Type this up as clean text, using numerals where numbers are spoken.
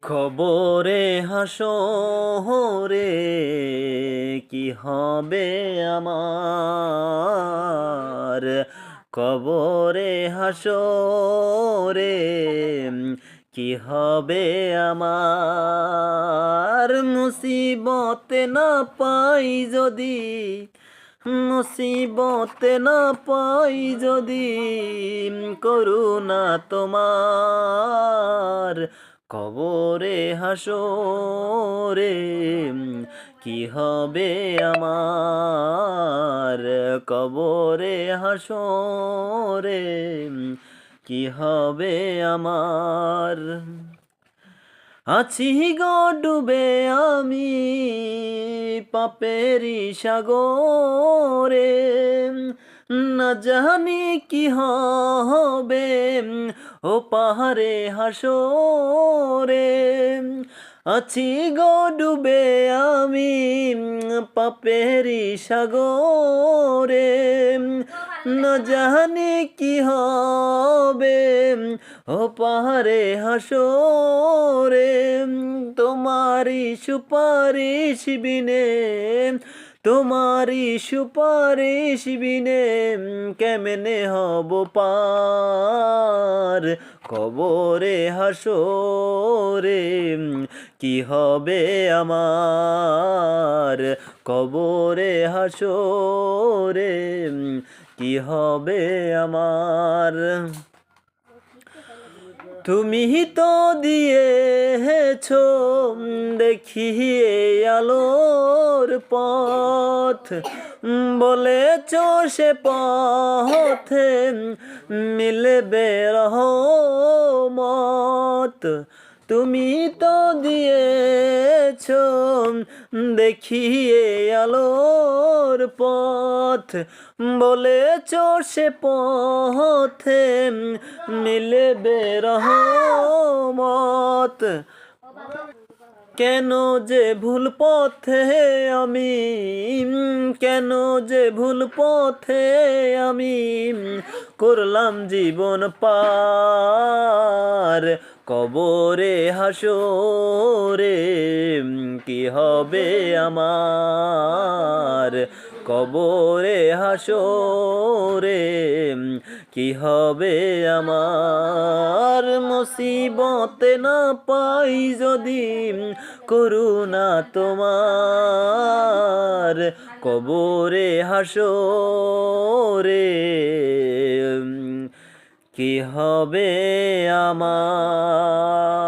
কবরে হাসরে কি হবে আমার। কবরে হাসরে কি হবে আমার। মুসিবতে না পাই যদি, মুসিবতে না পাই যদি করুণা তোমার। কবরে হাসরে কি হবে আমার। কবরে হাসরে কি হবে আমার। আছি গো ডুবে আমি পাপেরি সাগরে, না জানি কি হবে ও পাহাড়ে হাসরে। আছি গো ডুবে আমি পাপেরি সাগরে, না জানি কি হবে ও পাহাড়ে হাসরে। তোমারি সুপারিশ বিনে, তোমারি সুপারিশ বিনে কেমনে হব পার। কবরে হাসরে কি হবে আমার। কবরে হাসরে কি হবে আমার। তুমি তো দিয়েছো দেখিয়ে আলোর পথ, বলেছ সে পথে মিলবে রহমত। তুমি তো দিয়েছো দেখিয়ে আলোর পথ, বলেছ সে পথে মিলবে রহমত। কেন যে ভুল পথে আমি, কেন যে ভুল পথে আমি করলাম জীবন পার। কবরে হাসরে কি হবে আমার। কবরে হাসরে কি হবে আমার। মুসিবতে না পাই যদি করুণা তোমার। কবরে হাসরে কি হবে আমার।